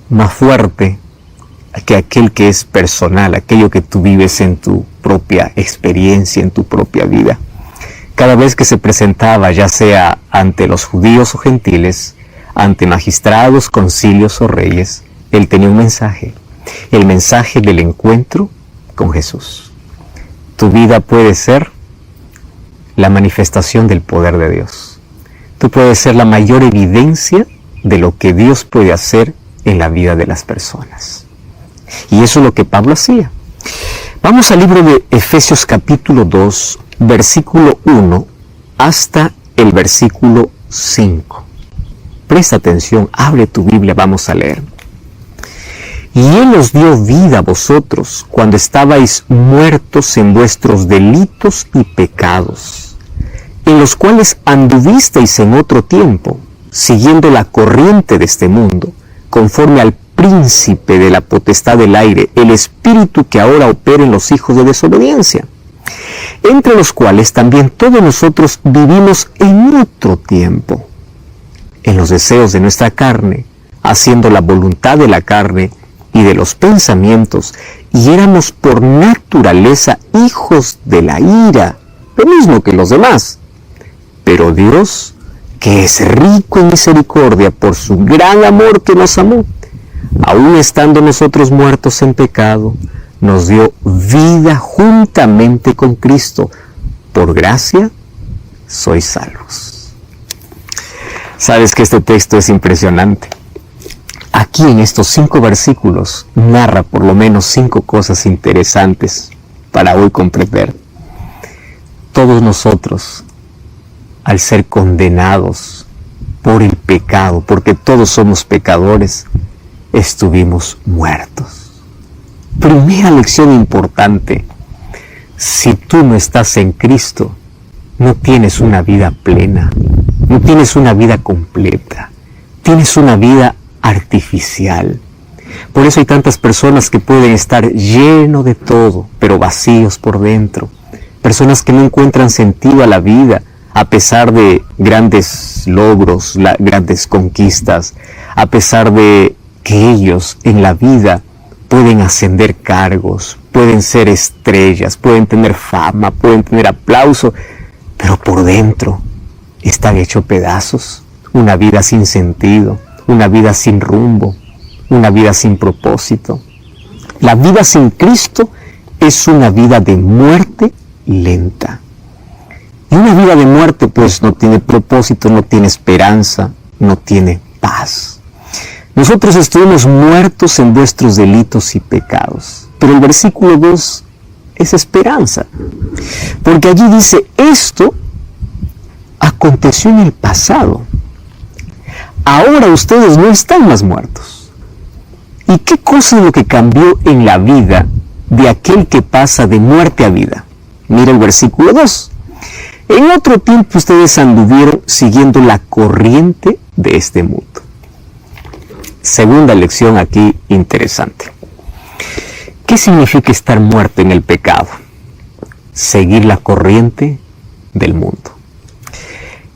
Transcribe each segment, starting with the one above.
más fuerte que aquel que es personal, aquello que tú vives en tu propia experiencia, en tu propia vida. Cada vez que se presentaba, ya sea ante los judíos o gentiles, ante magistrados, concilios o reyes, él tenía un mensaje, el mensaje del encuentro con Jesús. Tu vida puede ser la manifestación del poder de Dios. Tú puedes ser la mayor evidencia de lo que Dios puede hacer en la vida de las personas. Y eso es lo que Pablo hacía. Vamos al libro de Efesios capítulo 2, versículo 1 hasta el versículo 5. Presta atención, abre tu Biblia, vamos a leer. Y Él os dio vida a vosotros cuando estabais muertos en vuestros delitos y pecados, en los cuales anduvisteis en otro tiempo, siguiendo la corriente de este mundo, conforme al príncipe de la potestad del aire, el espíritu que ahora opera en los hijos de desobediencia, entre los cuales también todos nosotros vivimos en otro tiempo, en los deseos de nuestra carne, haciendo la voluntad de la carne y de los pensamientos, y éramos por naturaleza hijos de la ira, lo mismo que los demás. Pero Dios, que es rico en misericordia por su gran amor que nos amó, aun estando nosotros muertos en pecado, nos dio vida juntamente con Cristo. Por gracia sois salvos. Sabes que este texto es impresionante. Aquí en estos 5 versículos narra por lo menos 5 cosas interesantes para hoy comprender. Todos nosotros, al ser condenados por el pecado, porque todos somos pecadores, estuvimos muertos. Primera lección importante: si tú no estás en Cristo, no tienes una vida plena, no tienes una vida completa, tienes una vida artificial. Por eso hay tantas personas que pueden estar llenos de todo, pero vacíos por dentro. Personas que no encuentran sentido a la vida, a pesar de grandes logros, grandes conquistas, a pesar de que ellos en la vida pueden ascender cargos, pueden ser estrellas, pueden tener fama, pueden tener aplauso, pero por dentro están hechos pedazos. Una vida sin sentido, una vida sin rumbo, una vida sin propósito. La vida sin Cristo es una vida de muerte lenta. Y una vida de muerte pues no tiene propósito, no tiene esperanza, no tiene paz. Nosotros estuvimos muertos en vuestros delitos y pecados. Pero el versículo 2 es esperanza. Porque allí dice, esto aconteció en el pasado. Ahora ustedes no están más muertos. ¿Y qué cosa es lo que cambió en la vida de aquel que pasa de muerte a vida? Mira el versículo 2. En otro tiempo ustedes anduvieron siguiendo la corriente de este mundo. Segunda lección aquí interesante. ¿Qué significa estar muerto en el pecado? Seguir la corriente del mundo.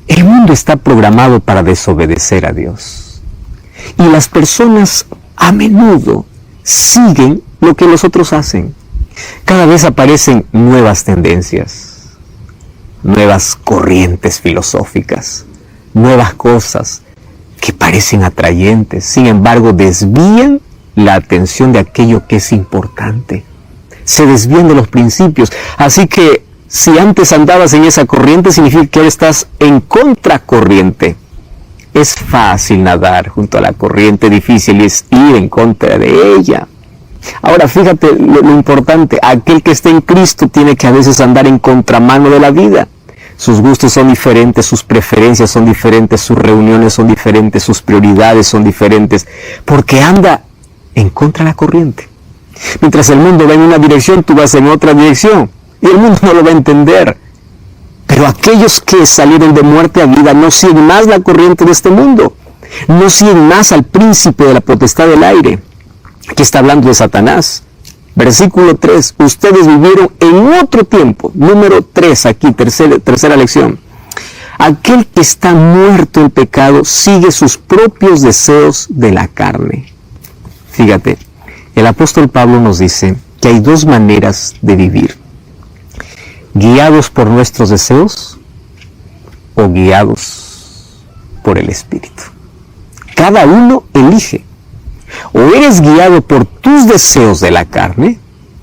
El mundo está programado para desobedecer a Dios. Y las personas a menudo siguen lo que los otros hacen. Cada vez aparecen nuevas tendencias, nuevas corrientes filosóficas, nuevas cosas que parecen atrayentes, sin embargo desvían la atención de aquello que es importante. Se desvían de los principios. Así que si antes andabas en esa corriente, significa que ahora estás en contracorriente. Es fácil nadar junto a la corriente, difícil es ir en contra de ella. Ahora fíjate lo importante, aquel que está en Cristo tiene que a veces andar en contramano de la vida. Sus gustos son diferentes, sus preferencias son diferentes, sus reuniones son diferentes, sus prioridades son diferentes, porque anda en contra de la corriente. Mientras el mundo va en una dirección, tú vas en otra dirección, y el mundo no lo va a entender. Pero aquellos que salieron de muerte a vida no siguen más la corriente de este mundo, no siguen más al príncipe de la potestad del aire. Aquí está hablando de Satanás. Versículo 3, ustedes vivieron en otro tiempo. Número 3 aquí, tercera lección. Aquel que está muerto en pecado sigue sus propios deseos de la carne. Fíjate, el apóstol Pablo nos dice que hay dos maneras de vivir: guiados por nuestros deseos o guiados por el Espíritu. Cada uno elige. O eres guiado por tus deseos de la carne,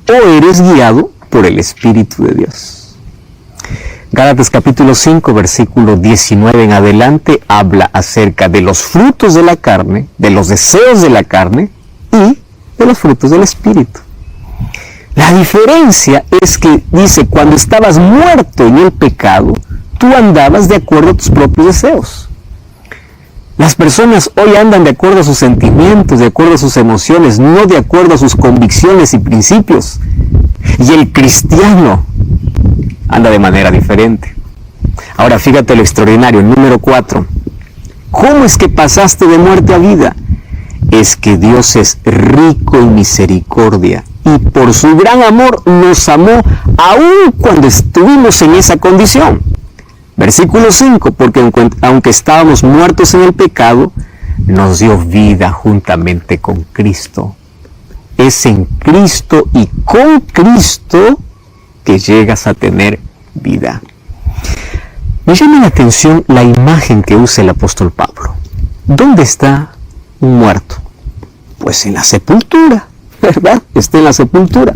o eres guiado por el Espíritu de Dios. Gálatas capítulo 5, versículo 19 en adelante, habla acerca de los frutos de la carne, de los deseos de la carne y de los frutos del Espíritu. La diferencia es que dice, cuando estabas muerto en el pecado, tú andabas de acuerdo a tus propios deseos. Las personas hoy andan de acuerdo a sus sentimientos, de acuerdo a sus emociones, no de acuerdo a sus convicciones y principios. Y el cristiano anda de manera diferente. Ahora fíjate lo extraordinario, número 4. ¿Cómo es que pasaste de muerte a vida? Es que Dios es rico en misericordia y por su gran amor nos amó aun cuando estuvimos en esa condición. Versículo 5, porque aunque estábamos muertos en el pecado, nos dio vida juntamente con Cristo. Es en Cristo y con Cristo que llegas a tener vida. Me llama la atención la imagen que usa el apóstol Pablo. ¿Dónde está un muerto? Pues en la sepultura, ¿verdad? Está en la sepultura.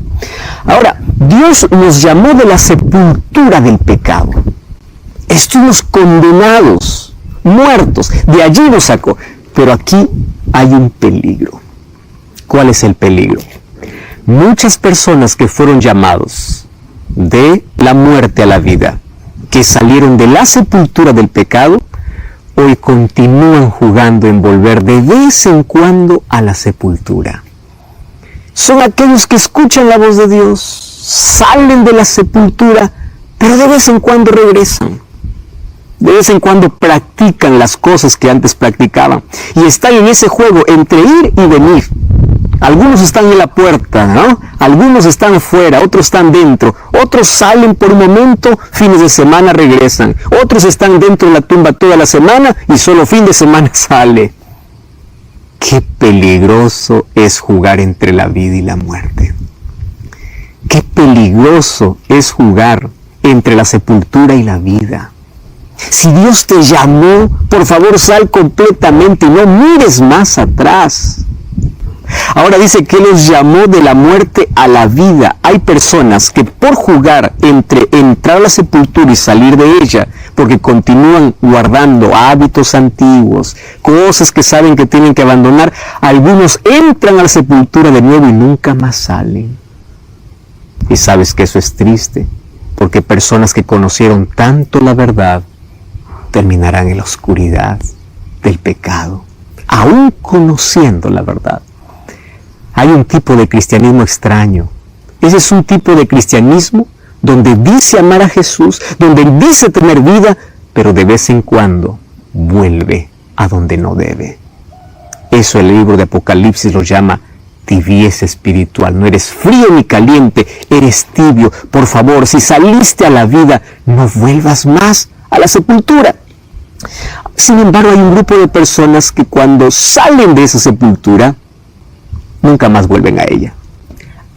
Ahora, Dios nos llamó de la sepultura del pecado. Estuvimos condenados, muertos, de allí nos sacó. Pero aquí hay un peligro. ¿Cuál es el peligro? Muchas personas que fueron llamados de la muerte a la vida, que salieron de la sepultura del pecado, hoy continúan jugando en volver de vez en cuando a la sepultura. Son aquellos que escuchan la voz de Dios, salen de la sepultura, pero de vez en cuando regresan. De vez en cuando practican las cosas que antes practicaban. Y están en ese juego entre ir y venir. Algunos están en la puerta, ¿no? Algunos están afuera, otros están dentro. Otros salen por un momento, fines de semana regresan. Otros están dentro de la tumba toda la semana y solo fin de semana sale. Qué peligroso es jugar entre la vida y la muerte. Qué peligroso es jugar entre la sepultura y la vida. Si Dios te llamó, por favor sal completamente y no mires más atrás. Ahora dice que Él los llamó de la muerte a la vida. Hay personas que por jugar entre entrar a la sepultura y salir de ella, porque continúan guardando hábitos antiguos, cosas que saben que tienen que abandonar, algunos entran a la sepultura de nuevo y nunca más salen. Y sabes que eso es triste, porque personas que conocieron tanto la verdad, terminarán en la oscuridad del pecado, aún conociendo la verdad. Hay un tipo de cristianismo extraño. Ese es un tipo de cristianismo donde dice amar a Jesús, donde dice tener vida, pero de vez en cuando vuelve a donde no debe. Eso el libro de Apocalipsis lo llama tibieza espiritual. No eres frío ni caliente, eres tibio. Por favor, si saliste a la vida, no vuelvas más a la sepultura. Sin embargo, hay un grupo de personas que cuando salen de esa sepultura, nunca más vuelven a ella.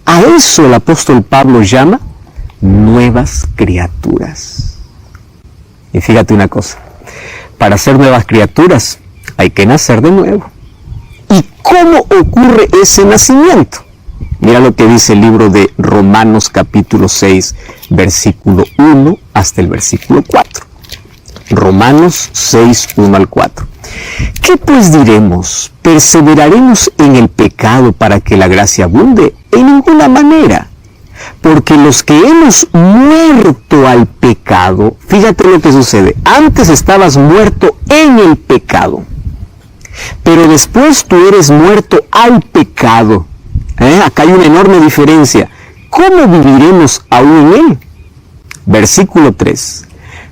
A eso el apóstol Pablo llama nuevas criaturas. Y fíjate una cosa, para ser nuevas criaturas hay que nacer de nuevo. ¿Y cómo ocurre ese nacimiento? Mira lo que dice el libro de Romanos capítulo 6, versículo 1 hasta el versículo 4. Romanos 6, 1 al 4. ¿Qué pues diremos? ¿Perseveraremos en el pecado para que la gracia abunde? En ninguna manera. Porque los que hemos muerto al pecado, fíjate lo que sucede. Antes estabas muerto en el pecado, pero después tú eres muerto al pecado. Acá hay una enorme diferencia. ¿Cómo viviremos aún en él? Versículo 3.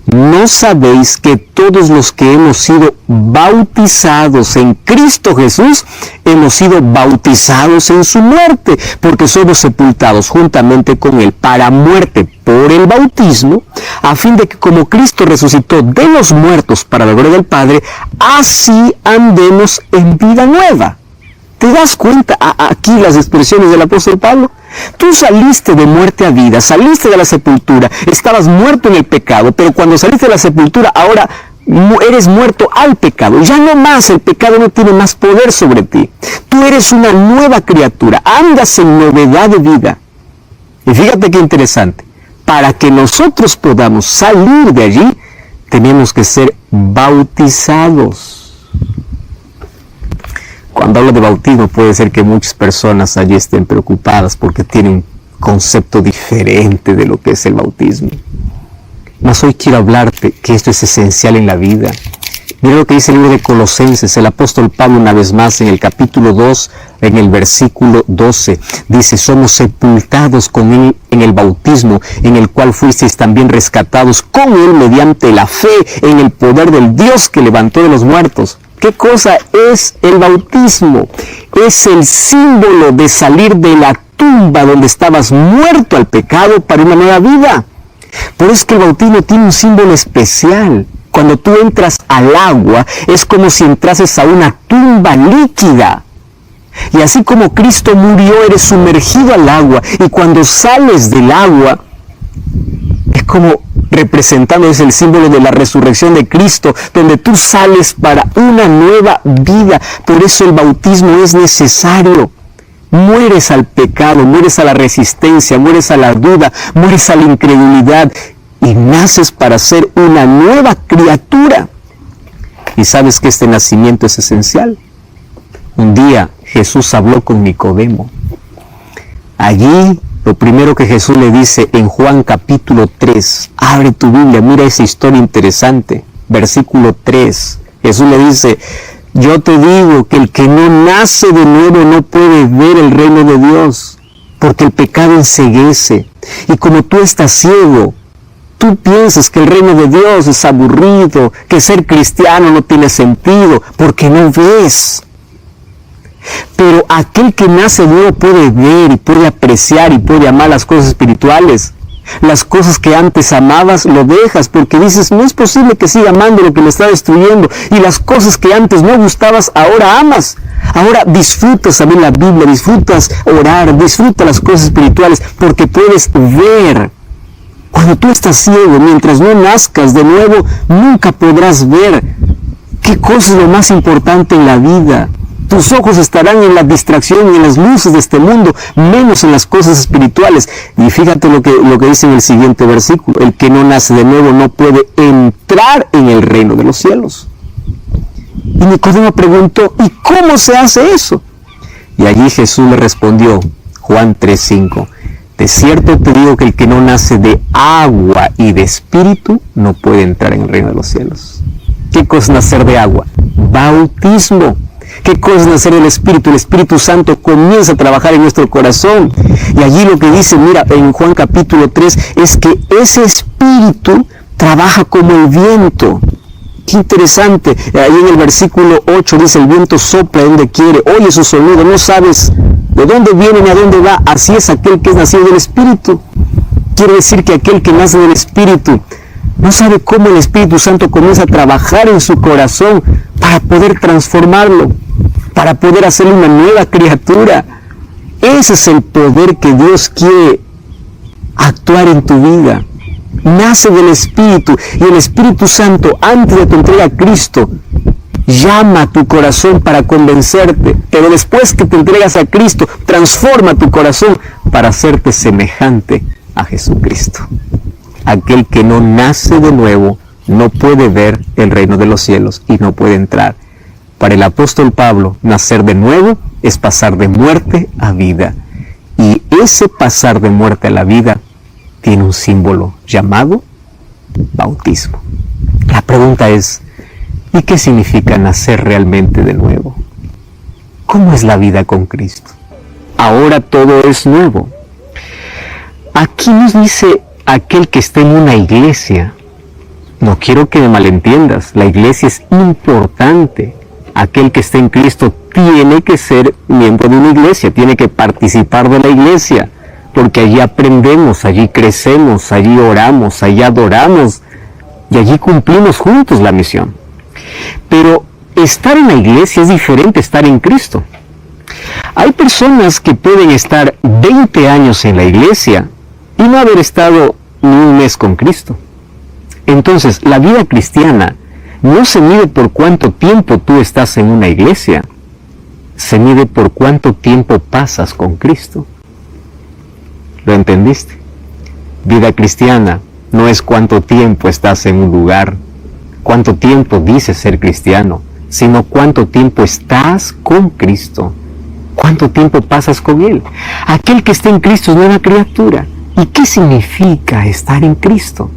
¿No sabéis que todos los que hemos sido bautizados en Cristo Jesús, hemos sido bautizados en su muerte? Porque somos sepultados juntamente con Él para muerte por el bautismo, a fin de que como Cristo resucitó de los muertos para la gloria del Padre, así andemos en vida nueva. ¿Te das cuenta aquí las expresiones del apóstol Pablo? Tú saliste de muerte a vida, saliste de la sepultura, estabas muerto en el pecado, pero cuando saliste de la sepultura ahora eres muerto al pecado. Ya no más, el pecado no tiene más poder sobre ti. Tú eres una nueva criatura, andas en novedad de vida. Y fíjate qué interesante, para que nosotros podamos salir de allí, tenemos que ser bautizados. Cuando hablo de bautismo, puede ser que muchas personas allí estén preocupadas porque tienen un concepto diferente de lo que es el bautismo. Mas hoy quiero hablarte que esto es esencial en la vida. Mira lo que dice el libro de Colosenses, el apóstol Pablo una vez más en el capítulo 2, en el versículo 12, dice: somos sepultados con él en el bautismo, en el cual fuisteis también rescatados con él mediante la fe en el poder del Dios que levantó de los muertos. ¿Qué cosa es el bautismo? Es el símbolo de salir de la tumba donde estabas muerto al pecado para una nueva vida. Por eso es que el bautismo tiene un símbolo especial. Cuando tú entras al agua, es como si entrases a una tumba líquida. Y así como Cristo murió, eres sumergido al agua. Y cuando sales del agua, es como representando, es el símbolo de la resurrección de Cristo, donde tú sales para una nueva vida. Por eso el bautismo es necesario. Mueres al pecado, mueres a la resistencia, mueres a la duda, mueres a la incredulidad y naces para ser una nueva criatura. Y sabes que este nacimiento es esencial. Un día Jesús habló con Nicodemo. Allí lo primero que Jesús le dice en Juan capítulo 3, abre tu Biblia, mira esa historia interesante, versículo 3, Jesús le dice: yo te digo que el que no nace de nuevo no puede ver el reino de Dios, porque el pecado enceguece. Y como tú estás ciego, tú piensas que el reino de Dios es aburrido, que ser cristiano no tiene sentido, porque no ves. Pero aquel que nace de nuevo puede ver y puede apreciar y puede amar las cosas espirituales. Las cosas que antes amabas lo dejas porque dices: no es posible que siga amando lo que me está destruyendo. Y las cosas que antes no gustabas ahora amas. Ahora disfrutas abrir la Biblia, disfrutas orar, disfrutas las cosas espirituales porque puedes ver. Cuando tú estás ciego, mientras no nazcas de nuevo, nunca podrás ver qué cosa es lo más importante en la vida. Tus ojos estarán en la distracción y en las luces de este mundo, menos en las cosas espirituales. Y fíjate lo que dice en el siguiente versículo: el que no nace de nuevo no puede entrar en el reino de los cielos. Y Nicodemo preguntó: ¿y cómo se hace eso? Y allí Jesús le respondió, Juan 3:5, de cierto te digo que el que no nace de agua y de espíritu no puede entrar en el reino de los cielos. ¿Qué cosa es nacer de agua? Bautismo. ¿Qué cosa es nacer del Espíritu? El Espíritu Santo comienza a trabajar en nuestro corazón. Y allí lo que dice, mira, en Juan capítulo 3, es que ese Espíritu trabaja como el viento. Qué interesante. Ahí en el versículo 8 dice: el viento sopla donde quiere, oye su sonido, no sabes de dónde viene ni a dónde va. Así es aquel que es nacido del Espíritu. Quiere decir que aquel que nace del Espíritu no sabe cómo el Espíritu Santo comienza a trabajar en su corazón para poder transformarlo, para poder hacerle una nueva criatura. Ese es el poder que Dios quiere actuar en tu vida. Nace del Espíritu, y el Espíritu Santo, antes de tu entrega a Cristo, llama a tu corazón para convencerte, pero después que te entregas a Cristo, transforma tu corazón para hacerte semejante a Jesucristo. Aquel que no nace de nuevo no puede ver el reino de los cielos y no puede entrar. Para el apóstol Pablo, nacer de nuevo es pasar de muerte a vida. Y ese pasar de muerte a la vida tiene un símbolo llamado bautismo. La pregunta es: ¿y qué significa nacer realmente de nuevo? ¿Cómo es la vida con Cristo? Ahora todo es nuevo. Aquí nos dice aquel que está en una iglesia. No quiero que me malentiendas, la iglesia es importante. Aquel que está en Cristo tiene que ser miembro de una iglesia, tiene que participar de la iglesia, porque allí aprendemos, allí crecemos, allí oramos, allí adoramos y allí cumplimos juntos la misión. Pero estar en la iglesia es diferente a estar en Cristo. Hay personas que pueden estar 20 años en la iglesia y no haber estado ni un mes con Cristo. Entonces, la vida cristiana no se mide por cuánto tiempo tú estás en una iglesia, se mide por cuánto tiempo pasas con Cristo. ¿Lo entendiste? Vida cristiana no es cuánto tiempo estás en un lugar, cuánto tiempo dices ser cristiano, sino cuánto tiempo estás con Cristo, cuánto tiempo pasas con Él. Aquel que está en Cristo es nueva criatura. ¿Y qué significa estar en Cristo?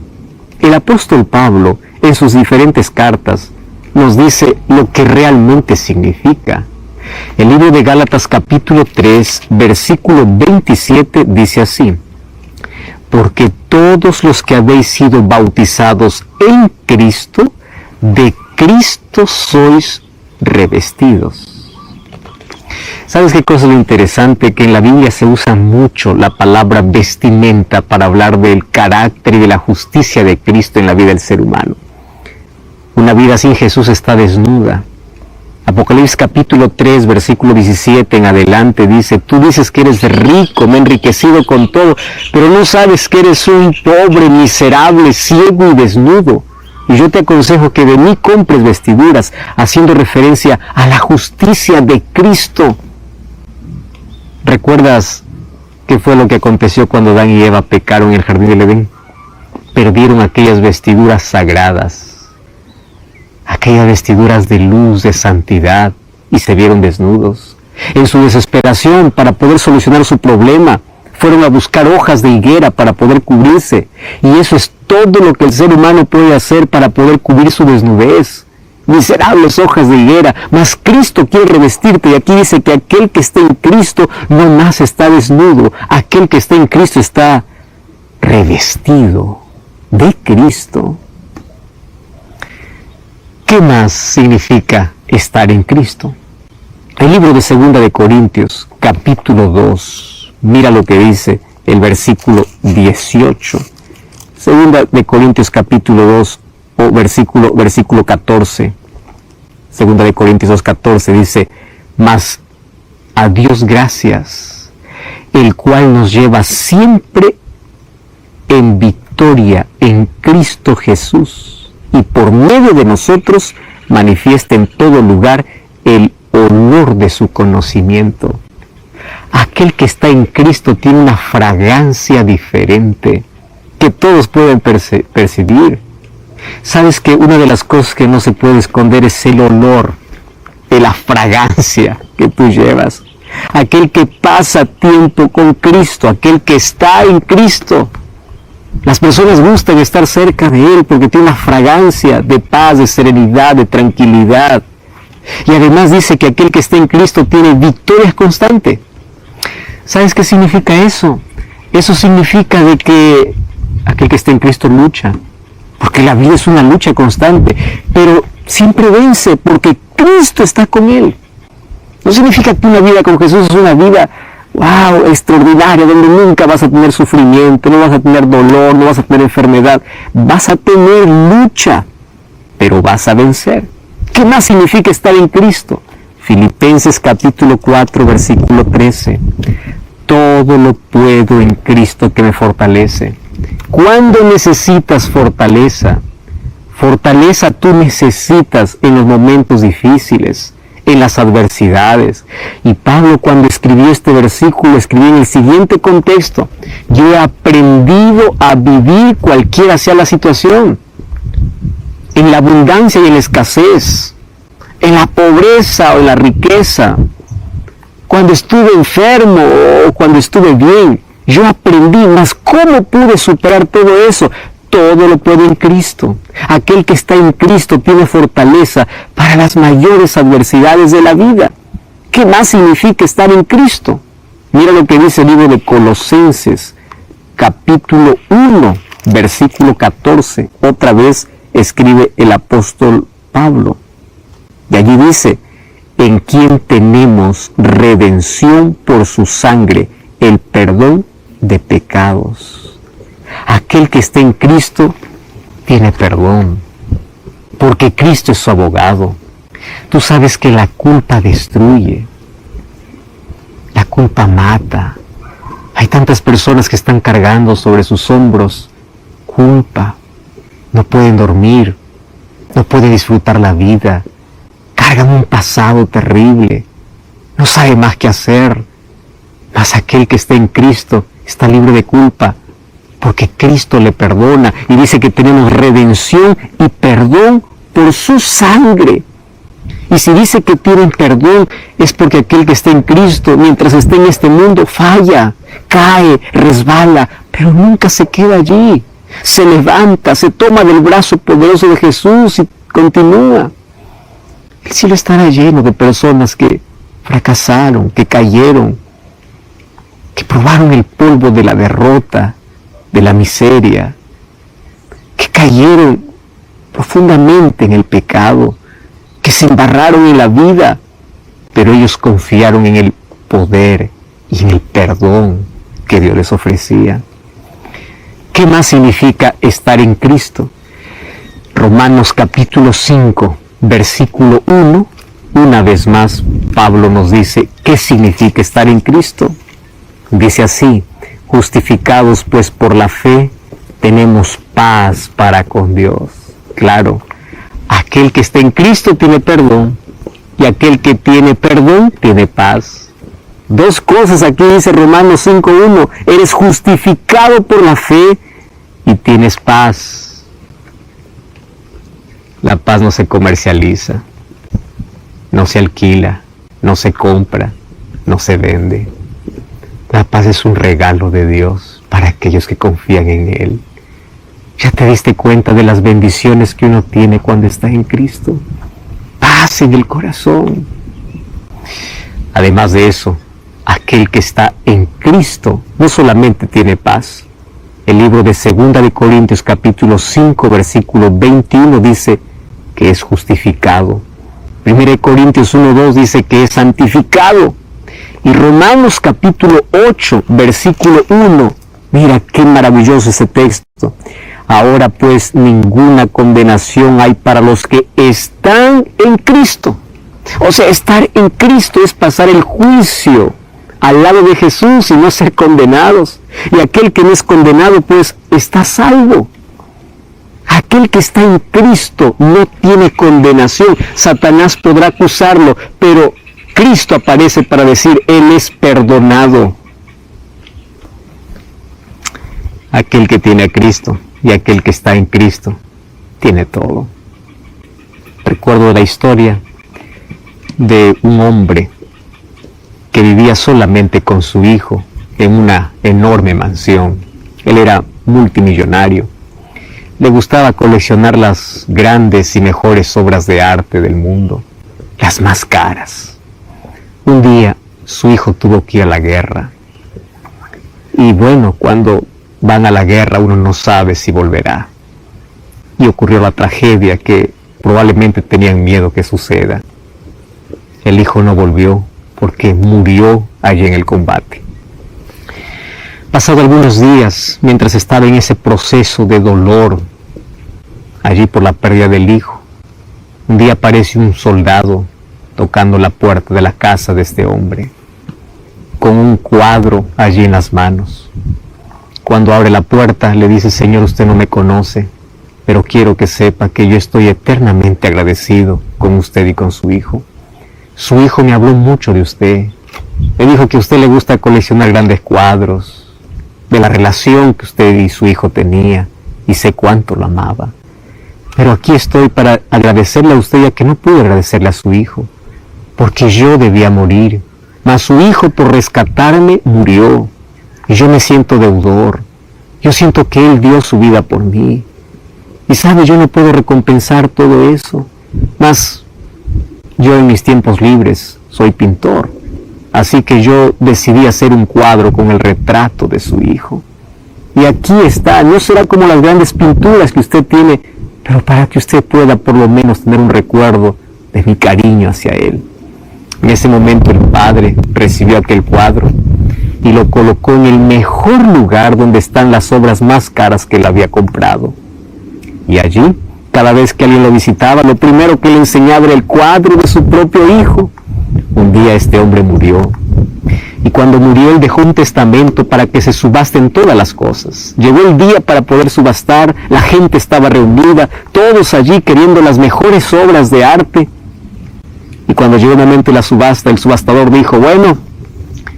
El apóstol Pablo, en sus diferentes cartas, nos dice lo que realmente significa. El libro de Gálatas capítulo 3, versículo 27 dice así: porque todos los que habéis sido bautizados en Cristo, de Cristo sois revestidos. ¿Sabes qué cosa es lo interesante? Que en la Biblia se usa mucho la palabra vestimenta para hablar del carácter y de la justicia de Cristo en la vida del ser humano. Una vida sin Jesús está desnuda. Apocalipsis capítulo 3, versículo 17 en adelante dice: tú dices que eres rico, me he enriquecido con todo, pero no sabes que eres un pobre, miserable, ciego y desnudo. Y yo te aconsejo que de mí compres vestiduras, haciendo referencia a la justicia de Cristo. ¿Recuerdas qué fue lo que aconteció cuando Adán y Eva pecaron en el jardín del Edén? Perdieron aquellas vestiduras sagradas, aquellas vestiduras de luz, de santidad, y se vieron desnudos. En su desesperación, para poder solucionar su problema, fueron a buscar hojas de higuera para poder cubrirse. Y eso es todo lo que el ser humano puede hacer para poder cubrir su desnudez. Miserables hojas de higuera, mas Cristo quiere revestirte. Y aquí dice que aquel que está en Cristo no más está desnudo. Aquel que está en Cristo está revestido de Cristo. ¿Qué más significa estar en Cristo? El libro de 2 de Corintios, capítulo 2, mira lo que dice el versículo 18. 2 de Corintios, capítulo 2, o versículo 14. 2 de Corintios 2, 14 dice: mas a Dios gracias, el cual nos lleva siempre en victoria en Cristo Jesús, y por medio de nosotros manifiesta en todo lugar el olor de su conocimiento. Aquel que está en Cristo tiene una fragancia diferente que todos pueden percibir. Sabes que una de las cosas que no se puede esconder es el olor de la fragancia que tú llevas. Aquel que pasa tiempo con Cristo, aquel que está en Cristo. Las personas gustan estar cerca de Él porque tiene una fragancia de paz, de serenidad, de tranquilidad. Y además dice que aquel que está en Cristo tiene victoria constante. ¿Sabes qué significa eso? Eso significa de que aquel que está en Cristo lucha, porque la vida es una lucha constante, pero siempre vence porque Cristo está con él. No significa que una vida con Jesús es una vida, wow, extraordinaria, donde nunca vas a tener sufrimiento, no vas a tener dolor, no vas a tener enfermedad. Vas a tener lucha, pero vas a vencer. ¿Qué más significa estar en Cristo? Filipenses capítulo 4, versículo 13. Todo lo puedo en Cristo que me fortalece. ¿Cuándo necesitas fortaleza? Fortaleza tú necesitas en los momentos difíciles, en las adversidades. Y Pablo, cuando escribió este versículo, escribió en el siguiente contexto: yo he aprendido a vivir cualquiera sea la situación, en la abundancia y en la escasez, en la pobreza o en la riqueza, cuando estuve enfermo o cuando estuve bien. Yo aprendí, mas ¿cómo pude superar todo eso? Todo lo puedo en Cristo. Aquel que está en Cristo tiene fortaleza para las mayores adversidades de la vida. ¿Qué más significa estar en Cristo? Mira lo que dice el libro de Colosenses, capítulo 1, versículo 14. Otra vez escribe el apóstol Pablo. Y allí dice: en quien tenemos redención por su sangre, el perdón de pecados. Aquel que está en Cristo tiene perdón, porque Cristo es su abogado. Tú sabes que la culpa destruye. culpa mata. Hay tantas personas que están cargando sobre sus hombros culpa. No pueden dormir, no pueden disfrutar la vida. Cargan un pasado terrible. No sabe más qué hacer. Mas aquel que está en Cristo está libre de culpa, porque Cristo le perdona y dice que tenemos redención y perdón por su sangre. Y si dice que tienen perdón, es porque aquel que está en Cristo, mientras esté en este mundo, falla, cae, resbala, pero nunca se queda allí. Se levanta, se toma del brazo poderoso de Jesús y continúa. El cielo estará lleno de personas que fracasaron, que cayeron, que probaron el polvo de la derrota, de la miseria, que cayeron profundamente en el pecado, que se embarraron en la vida, pero ellos confiaron en el poder y en el perdón que Dios les ofrecía. ¿Qué más significa estar en Cristo? Romanos capítulo 5, versículo 1, una vez más Pablo nos dice qué significa estar en Cristo. Dice así: justificados pues por la fe, tenemos paz para con Dios. Claro, aquel que está en Cristo tiene perdón, y aquel que tiene perdón tiene paz. Dos cosas aquí dice Romanos 5:1, eres justificado por la fe y tienes paz. La paz no se comercializa, no se alquila, no se compra, no se vende. La paz es un regalo de Dios para aquellos que confían en Él. ¿Ya te diste cuenta de las bendiciones que uno tiene cuando está en Cristo? Paz en el corazón. Además de eso, aquel que está en Cristo no solamente tiene paz. El libro de 2 de Corintios capítulo 5 versículo 21 dice que es justificado. 1 Corintios 1:2 dice que es santificado. Y Romanos capítulo 8 versículo 1, mira qué maravilloso ese texto. Ahora pues ninguna condenación hay para los que están en Cristo. O sea, estar en Cristo es pasar el juicio al lado de Jesús y no ser condenados. Y aquel que no es condenado, pues, está salvo. Aquel que está en Cristo no tiene condenación. Satanás podrá acusarlo, pero Cristo aparece para decir, Él es perdonado. Aquel que tiene a Cristo y aquel que está en Cristo tiene todo. Recuerdo la historia de un hombre que vivía solamente con su hijo en una enorme mansión. Él era multimillonario. Le gustaba coleccionar las grandes y mejores obras de arte del mundo, las más caras. Un día su hijo tuvo que ir a la guerra. Y bueno, cuando van a la guerra uno no sabe si volverá. Y ocurrió la tragedia que probablemente tenían miedo que suceda. El hijo no volvió porque murió allí en el combate. Pasado algunos días, mientras estaba en ese proceso de dolor, allí por la pérdida del hijo, un día aparece un soldado tocando la puerta de la casa de este hombre, con un cuadro allí en las manos. Cuando abre la puerta, le dice: Señor, usted no me conoce, pero quiero que sepa que yo estoy eternamente agradecido con usted y con su hijo. Su hijo me habló mucho de usted. Me dijo que a usted le gusta coleccionar grandes cuadros, de la relación que usted y su hijo tenía, y sé cuánto lo amaba. Pero aquí estoy para agradecerle a usted, ya que no pude agradecerle a su hijo, porque yo debía morir, mas su hijo por rescatarme murió, y yo me siento deudor. Yo siento que él dio su vida por mí, y sabe, yo no puedo recompensar todo eso, mas yo en mis tiempos libres soy pintor, así que yo decidí hacer un cuadro con el retrato de su hijo. Y aquí está, no será como las grandes pinturas que usted tiene, pero para que usted pueda por lo menos tener un recuerdo de mi cariño hacia él. En ese momento el padre recibió aquel cuadro y lo colocó en el mejor lugar donde están las obras más caras que él había comprado. Y allí, cada vez que alguien lo visitaba, lo primero que le enseñaba era el cuadro de su propio hijo. Un día este hombre murió. Y cuando murió él dejó un testamento para que se subasten todas las cosas. Llegó el día para poder subastar, la gente estaba reunida, todos allí queriendo las mejores obras de arte. Y cuando llegó el momento de la subasta, el subastador dijo, bueno,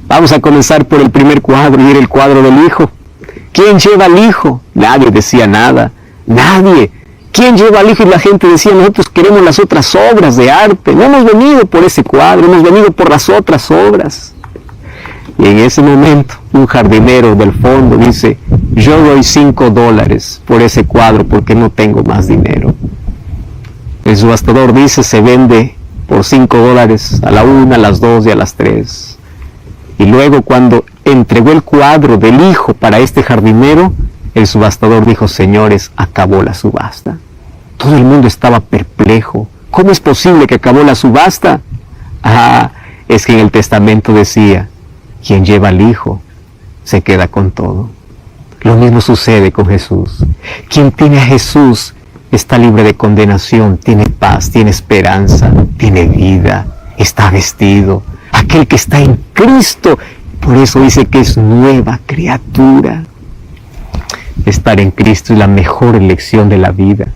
vamos a comenzar por el primer cuadro, y era el cuadro del hijo. ¿Quién lleva al hijo? Nadie decía nada, nadie. ¿Quién lleva al hijo? Y la gente decía, nosotros queremos las otras obras de arte, no hemos venido por ese cuadro, hemos venido por las otras obras. Y en ese momento, un jardinero del fondo dice, yo doy $5 por ese cuadro porque no tengo más dinero. El subastador dice, se vende por $5 a la 1, a las 2 y a las 3. Y luego cuando entregó el cuadro del hijo para este jardinero, el subastador dijo, señores, acabó la subasta. Todo el mundo estaba perplejo. ¿Cómo es posible que acabó la subasta? Ah, es que en el testamento decía, quien lleva al hijo se queda con todo. Lo mismo sucede con Jesús. Quien tiene a Jesús está libre de condenación, tiene paz, tiene esperanza, tiene vida, está vestido. Aquel que está en Cristo, por eso dice que es nueva criatura. Estar en Cristo es la mejor elección de la vida.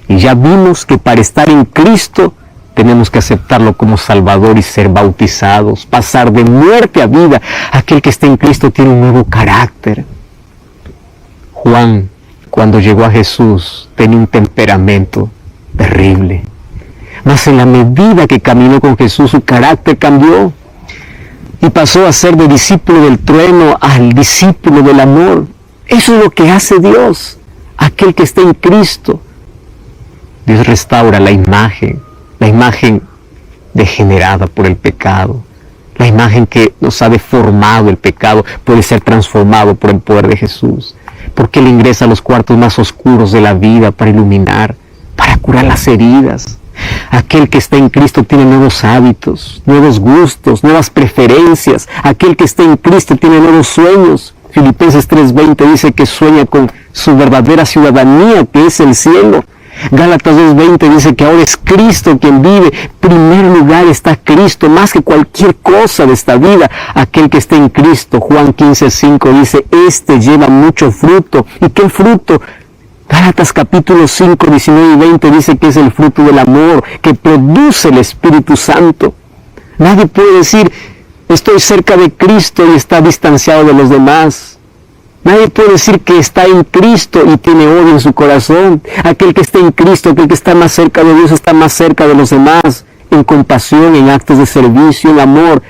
Y ya vimos que para estar en Cristo tenemos que aceptarlo como Salvador y ser bautizados, pasar de muerte a vida. Aquel que está en Cristo tiene un nuevo carácter. Juan, cuando llegó a Jesús, tenía un temperamento terrible. Mas en la medida que caminó con Jesús, su carácter cambió y pasó a ser de discípulo del trueno al discípulo del amor. Eso es lo que hace Dios. Aquel que está en Cristo, Dios restaura la imagen degenerada por el pecado. La imagen que nos ha deformado el pecado puede ser transformado por el poder de Jesús. Porque Él ingresa a los cuartos más oscuros de la vida para iluminar, para curar las heridas. Aquel que está en Cristo tiene nuevos hábitos, nuevos gustos, nuevas preferencias. Aquel que está en Cristo tiene nuevos sueños. Filipenses 3:20 dice que sueña con su verdadera ciudadanía, que es el cielo. Gálatas 2:20 dice que ahora es Cristo quien vive. En primer lugar está Cristo, más que cualquier cosa de esta vida. Aquel que está en Cristo, Juan 15:5 dice, este lleva mucho fruto. ¿Y qué fruto? Gálatas capítulo 5, 19 y 20 dice que es el fruto del amor, que produce el Espíritu Santo. Nadie puede decir, estoy cerca de Cristo y está distanciado de los demás. Nadie puede decir que está en Cristo y tiene odio en su corazón. Aquel que está en Cristo, aquel que está más cerca de Dios, está más cerca de los demás, en compasión, en actos de servicio, en amor.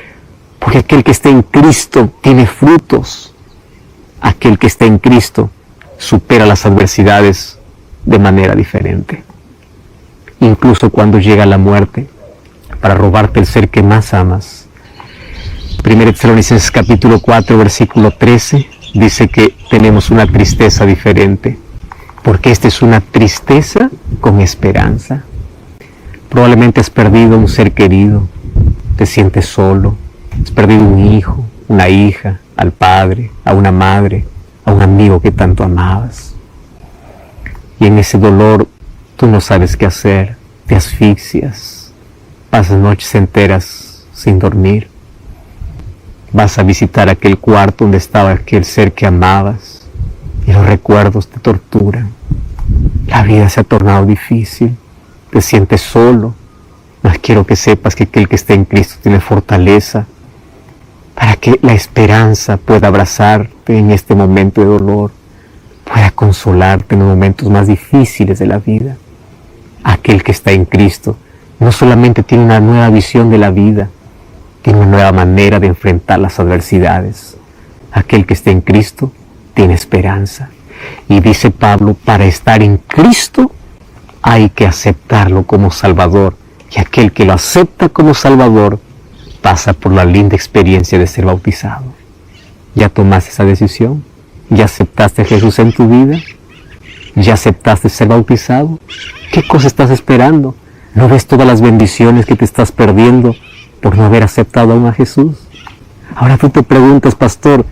Porque aquel que está en Cristo tiene frutos. Aquel que está en Cristo supera las adversidades de manera diferente. Incluso cuando llega la muerte, para robarte el ser que más amas. 1 Tesalonicenses capítulo 4, versículo 13, dice que tenemos una tristeza diferente, porque esta es una tristeza con esperanza. Probablemente has perdido un ser querido, te sientes solo, has perdido un hijo, una hija, al padre, a una madre, a un amigo que tanto amabas. Y en ese dolor tú no sabes qué hacer, te asfixias, pasas noches enteras sin dormir. Vas a visitar aquel cuarto donde estaba aquel ser que amabas y los recuerdos te torturan. La vida se ha tornado difícil, te sientes solo, mas quiero que sepas que aquel que está en Cristo tiene fortaleza para que la esperanza pueda abrazarte en este momento de dolor, pueda consolarte en los momentos más difíciles de la vida. Aquel que está en Cristo no solamente tiene una nueva visión de la vida, tiene una nueva manera de enfrentar las adversidades. Aquel que está en Cristo tiene esperanza. Y dice Pablo, para estar en Cristo hay que aceptarlo como Salvador. Y aquel que lo acepta como Salvador pasa por la linda experiencia de ser bautizado. ¿Ya tomaste esa decisión? ¿Ya aceptaste a Jesús en tu vida? ¿Ya aceptaste ser bautizado? ¿Qué cosa estás esperando? ¿No ves todas las bendiciones que te estás perdiendo por no haber aceptado aún a Jesús? Ahora tú te preguntas, pastor,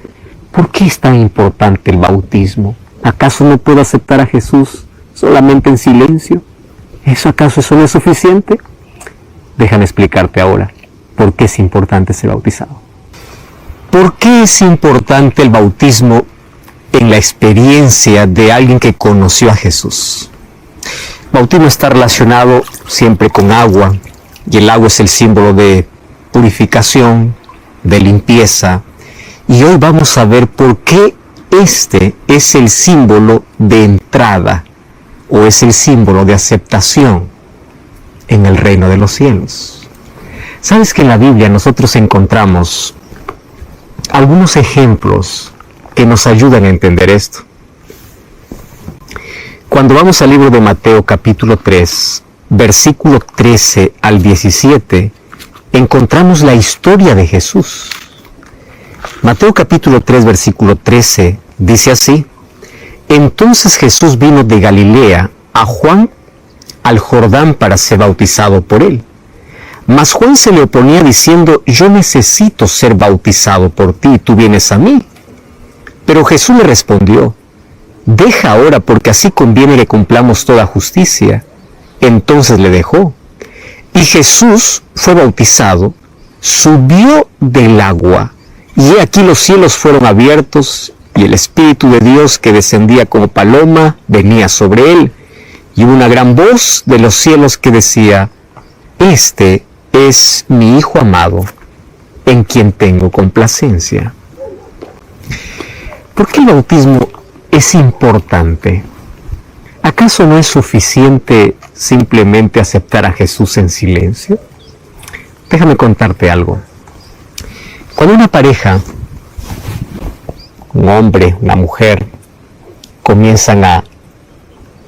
¿por qué es tan importante el bautismo? ¿Acaso no puedo aceptar a Jesús solamente en silencio? ¿Eso no es suficiente? Déjame explicarte ahora por qué es importante ser bautizado. ¿Por qué es importante el bautismo en la experiencia de alguien que conoció a Jesús? El bautismo está relacionado siempre con agua, y el agua es el símbolo de purificación, de limpieza, y hoy vamos a ver por qué este es el símbolo de entrada, o es el símbolo de aceptación en el reino de los cielos. ¿Sabes que en la Biblia nosotros encontramos algunos ejemplos que nos ayudan a entender esto? Cuando vamos al libro de Mateo capítulo 3, versículo 13 al 17, encontramos la historia de Jesús. Mateo capítulo 3, versículo 13, dice así: Entonces Jesús vino de Galilea a Juan al Jordán para ser bautizado por él. Mas Juan se le oponía diciendo: Yo necesito ser bautizado por ti, y tú vienes a mí. Pero Jesús le respondió: Deja ahora, porque así conviene que cumplamos toda justicia. Entonces le dejó. Y Jesús fue bautizado, subió del agua, y he aquí los cielos fueron abiertos, y el Espíritu de Dios, que descendía como paloma, venía sobre él. Y hubo una gran voz de los cielos que decía: Este es mi Hijo amado, en quien tengo complacencia. ¿Por qué el bautismo es importante? ¿Acaso no es suficiente simplemente aceptar a Jesús en silencio? Déjame contarte algo. Cuando una pareja, un hombre, una mujer, comienzan a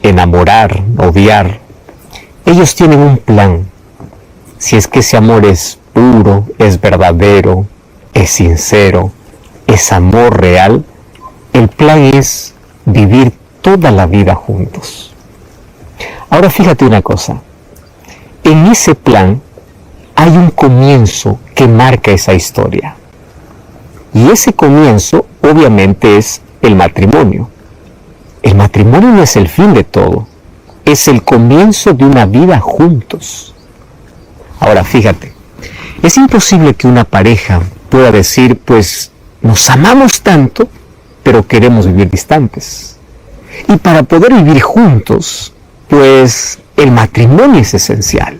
enamorar, odiar, ellos tienen un plan. Si es que ese amor es puro, es verdadero, es sincero, es amor real, el plan es vivir toda la vida juntos. Ahora fíjate una cosa, en ese plan hay un comienzo que marca esa historia. Y ese comienzo obviamente es el matrimonio. El matrimonio no es el fin de todo, es el comienzo de una vida juntos. Ahora fíjate, es imposible que una pareja pueda decir, pues nos amamos tanto, pero queremos vivir distantes. Y para poder vivir juntos, pues el matrimonio es esencial.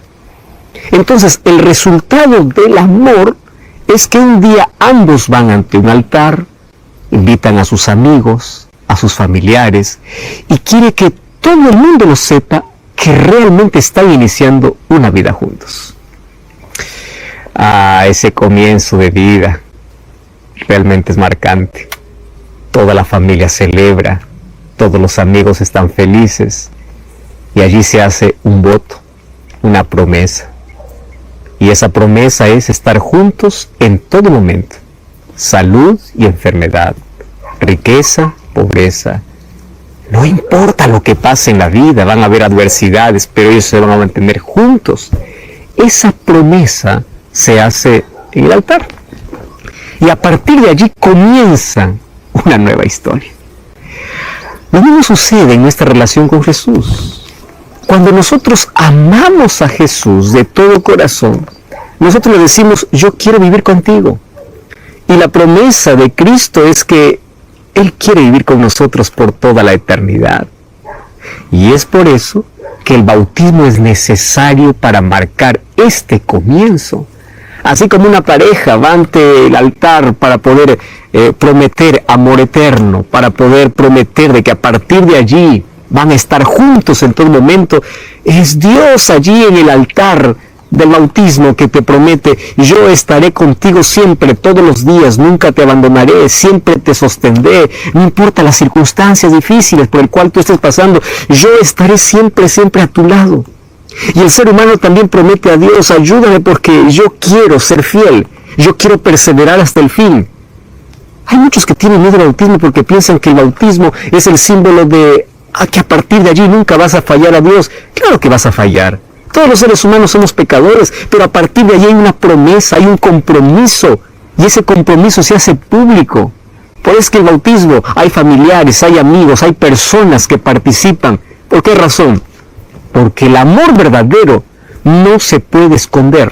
Entonces, el resultado del amor es que un día ambos van ante un altar, invitan a sus amigos, a sus familiares, y quiere que todo el mundo lo sepa que realmente están iniciando una vida juntos. Ese comienzo de vida realmente es marcante. Toda la familia celebra, todos los amigos están felices, y allí se hace un voto, una promesa. Y esa promesa es estar juntos en todo momento, salud y enfermedad, riqueza, pobreza. No importa lo que pase en la vida, van a haber adversidades, pero ellos se van a mantener juntos. Esa promesa se hace en el altar. Y a partir de allí comienza una nueva historia. Lo mismo sucede en nuestra relación con Jesús. Cuando nosotros amamos a Jesús de todo corazón, nosotros le decimos: yo quiero vivir contigo. Y la promesa de Cristo es que Él quiere vivir con nosotros por toda la eternidad. Y es por eso que el bautismo es necesario para marcar este comienzo. Así como una pareja va ante el altar para poder prometer amor eterno, para poder prometer de que a partir de allí van a estar juntos en todo momento, es Dios allí en el altar del bautismo que te promete: yo estaré contigo siempre, todos los días, nunca te abandonaré, siempre te sostendré, no importa las circunstancias difíciles por el cual tú estés pasando, yo estaré siempre, siempre a tu lado. Y el ser humano también promete a Dios: ayúdame porque yo quiero ser fiel, yo quiero perseverar hasta el fin. Hay muchos que tienen miedo al bautismo porque piensan que el bautismo es el símbolo de que a partir de allí nunca vas a fallar a Dios. Claro que vas a fallar. Todos los seres humanos somos pecadores, pero a partir de allí hay una promesa, hay un compromiso, y ese compromiso se hace público. Por eso es que el bautismo, hay familiares, hay amigos, hay personas que participan. ¿Por qué razón? Porque el amor verdadero no se puede esconder.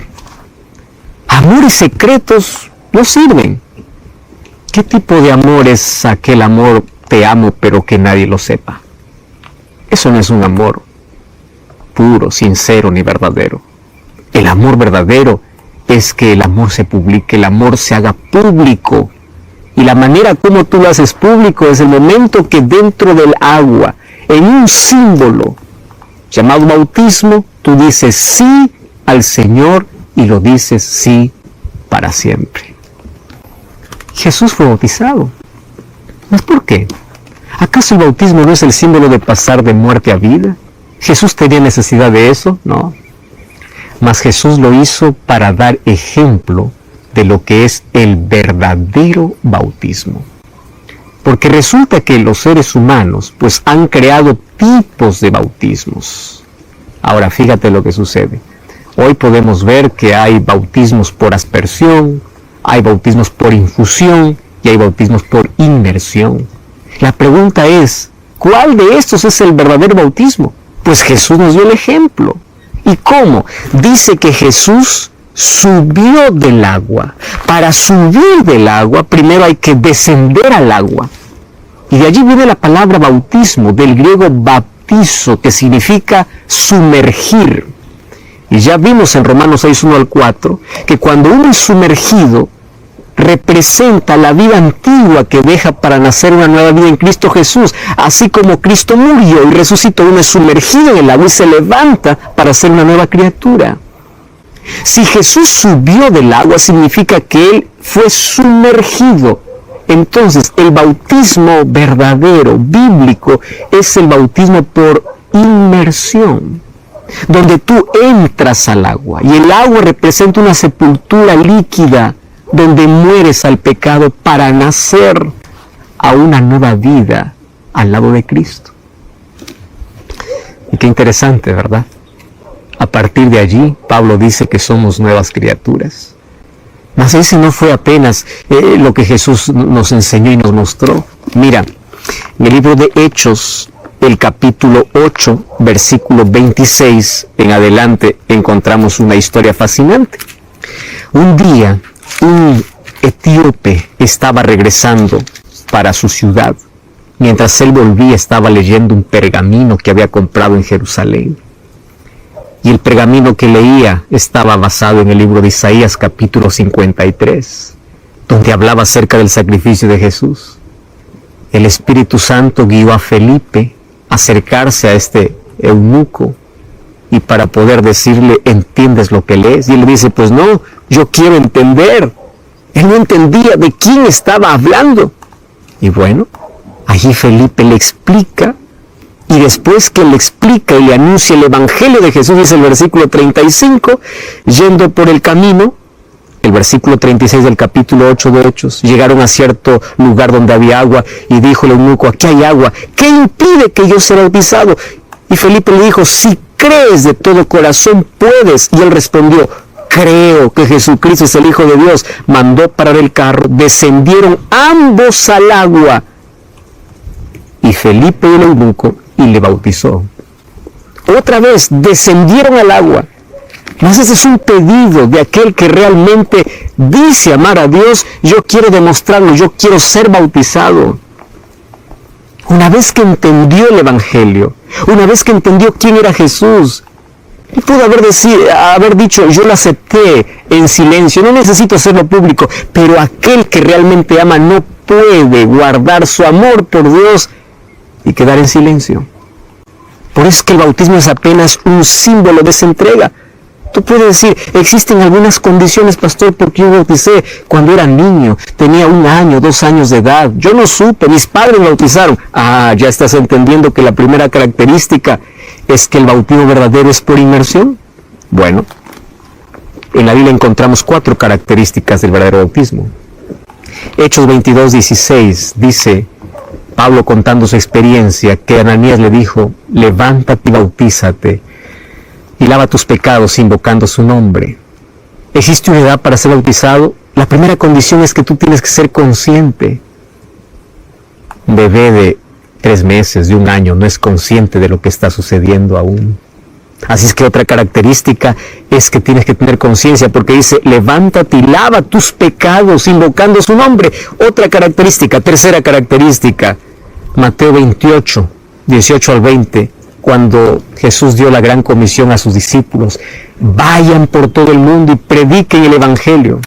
Amores secretos no sirven. ¿Qué tipo de amor es aquel amor te amo pero que nadie lo sepa? Eso no es un amor puro, sincero ni verdadero. El amor verdadero es que el amor se publique, el amor se haga público. Y la manera como tú lo haces público es el momento que dentro del agua, en un símbolo llamado bautismo, tú dices sí al Señor y lo dices sí para siempre. Jesús fue bautizado. ¿Mas por qué? ¿Acaso el bautismo no es el símbolo de pasar de muerte a vida? ¿Jesús tenía necesidad de eso? No. Mas Jesús lo hizo para dar ejemplo de lo que es el verdadero bautismo. Porque resulta que los seres humanos pues han creado tipos de bautismos. Ahora fíjate lo que sucede. Hoy podemos ver que hay bautismos por aspersión, hay bautismos por infusión y hay bautismos por inmersión. La pregunta es, ¿cuál de estos es el verdadero bautismo? Pues Jesús nos dio el ejemplo. ¿Y cómo? Dice que Jesús subió del agua. Para subir del agua, primero hay que descender al agua. Y de allí viene la palabra bautismo, del griego baptizo, que significa sumergir. Y ya vimos en Romanos 6, 1 al 4, que cuando uno es sumergido, representa la vida antigua que deja para nacer una nueva vida en Cristo Jesús. Así como Cristo murió y resucitó, uno es sumergido en el agua y se levanta para ser una nueva criatura. Si Jesús subió del agua, significa que Él fue sumergido. Entonces, el bautismo verdadero, bíblico, es el bautismo por inmersión, donde tú entras al agua y el agua representa una sepultura líquida donde mueres al pecado para nacer a una nueva vida al lado de Cristo. Y qué interesante, ¿verdad? A partir de allí, Pablo dice que somos nuevas criaturas. Mas ese no fue apenas lo que Jesús nos enseñó y nos mostró. Mira, en el libro de Hechos, el capítulo 8, versículo 26 en adelante, encontramos una historia fascinante. Un día, un etíope estaba regresando para su ciudad. Mientras él volvía, estaba leyendo un pergamino que había comprado en Jerusalén. Y el pergamino que leía estaba basado en el libro de Isaías, capítulo 53, donde hablaba acerca del sacrificio de Jesús. El Espíritu Santo guió a Felipe a acercarse a este eunuco y para poder decirle, ¿entiendes lo que lees? Y él le dice, pues no, yo quiero entender. Él no entendía de quién estaba hablando. Y bueno, allí Felipe le explica, y después que le explica y le anuncia el Evangelio de Jesús, dice el versículo 35, yendo por el camino, el versículo 36 del capítulo 8 de Hechos, llegaron a cierto lugar donde había agua, y dijo el eunuco, aquí hay agua, ¿qué impide que yo sea bautizado? Y Felipe le dijo, si crees de todo corazón, puedes. Y él respondió, creo que Jesucristo es el Hijo de Dios. Mandó parar el carro, descendieron ambos al agua, y Felipe y el eunuco, y le bautizó. Otra vez, descendieron al agua. Mas ese es un pedido de aquel que realmente dice amar a Dios. Yo quiero demostrarlo, yo quiero ser bautizado. Una vez que entendió el Evangelio, una vez que entendió quién era Jesús, y pudo haber dicho, yo lo acepté en silencio, no necesito hacerlo público, pero aquel que realmente ama no puede guardar su amor por Dios y quedar en silencio. Por eso es que el bautismo es apenas un símbolo de esa entrega. Tú puedes decir, existen algunas condiciones, pastor, porque yo bauticé cuando era niño, tenía 1 año, 2 años de edad, yo no supe, mis padres me bautizaron. Ah, ya estás entendiendo que la primera característica es que el bautismo verdadero es por inmersión. Bueno, en la Biblia encontramos 4 características del verdadero bautismo. Hechos 22, 16 dice, Pablo contando su experiencia, que Ananías le dijo, levántate y bautízate, y lava tus pecados invocando su nombre. ¿Existe una edad para ser bautizado? La primera condición es que tú tienes que ser consciente. Un bebé de 3 meses, de 1 año, no es consciente de lo que está sucediendo aún. Así es que otra característica es que tienes que tener conciencia, porque dice, levántate y lava tus pecados invocando su nombre. Otra característica, tercera característica, Mateo 28, 18 al 20, cuando Jesús dio la gran comisión a sus discípulos, vayan por todo el mundo y prediquen el Evangelio.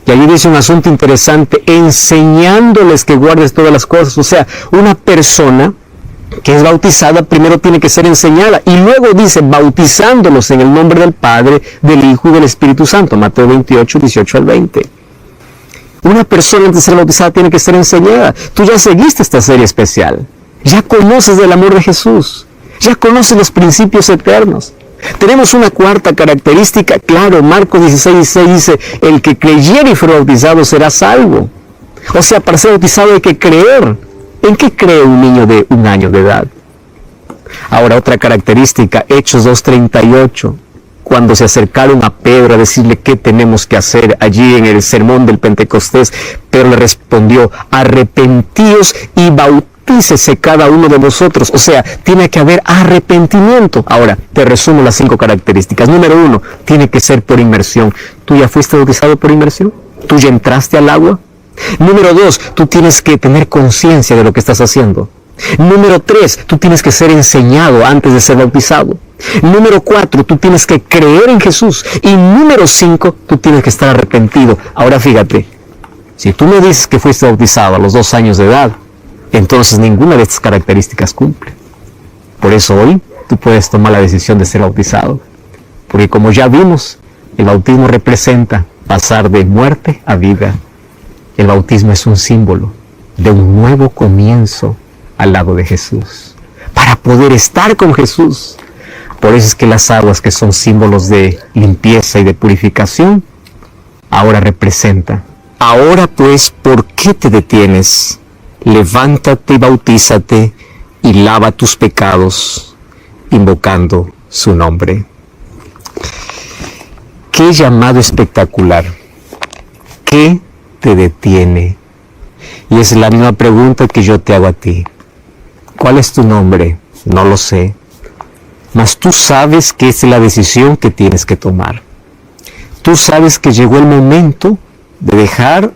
Y allí dice un asunto interesante, enseñándoles que guardes todas las cosas. O sea, una persona que es bautizada primero tiene que ser enseñada. Y luego dice, bautizándolos en el nombre del Padre, del Hijo y del Espíritu Santo. Mateo 28, 18 al 20. Una persona antes de ser bautizada tiene que ser enseñada. Tú ya seguiste esta serie especial. Ya conoces del amor de Jesús. Ya conoces los principios eternos. Tenemos una cuarta característica, claro, Marcos 16:16 dice, el que creyere y fuera bautizado será salvo. O sea, para ser bautizado hay que creer. ¿En qué cree un niño de 1 año de edad? Ahora, otra característica, Hechos 2:38, cuando se acercaron a Pedro a decirle qué tenemos que hacer allí en el sermón del Pentecostés, Pedro le respondió, arrepentíos y bautícese cada uno de vosotros. O sea, tiene que haber arrepentimiento. Ahora, te resumo las 5 características. Número 1, tiene que ser por inmersión. ¿Tú ya fuiste bautizado por inmersión? ¿Tú ya entraste al agua? Número 2, tú tienes que tener conciencia de lo que estás haciendo. Número 3, tú tienes que ser enseñado antes de ser bautizado. Número 4, tú tienes que creer en Jesús. Y número 5, tú tienes que estar arrepentido. Ahora fíjate, si tú me dices que fuiste bautizado a los 2 años de edad, entonces ninguna de estas características cumple. Por eso hoy tú puedes tomar la decisión de ser bautizado. Porque como ya vimos, el bautismo representa pasar de muerte a vida. El bautismo es un símbolo de un nuevo comienzo al lado de Jesús, para poder estar con Jesús. Por eso es que las aguas, que son símbolos de limpieza y de purificación, ahora representan. Ahora pues, ¿por qué te detienes? Levántate y bautízate y lava tus pecados, invocando su nombre. ¡Qué llamado espectacular! ¿Qué te detiene? Y es la misma pregunta que yo te hago a ti. ¿Cuál es tu nombre? No lo sé. Mas tú sabes que es la decisión que tienes que tomar. Tú sabes que llegó el momento de dejar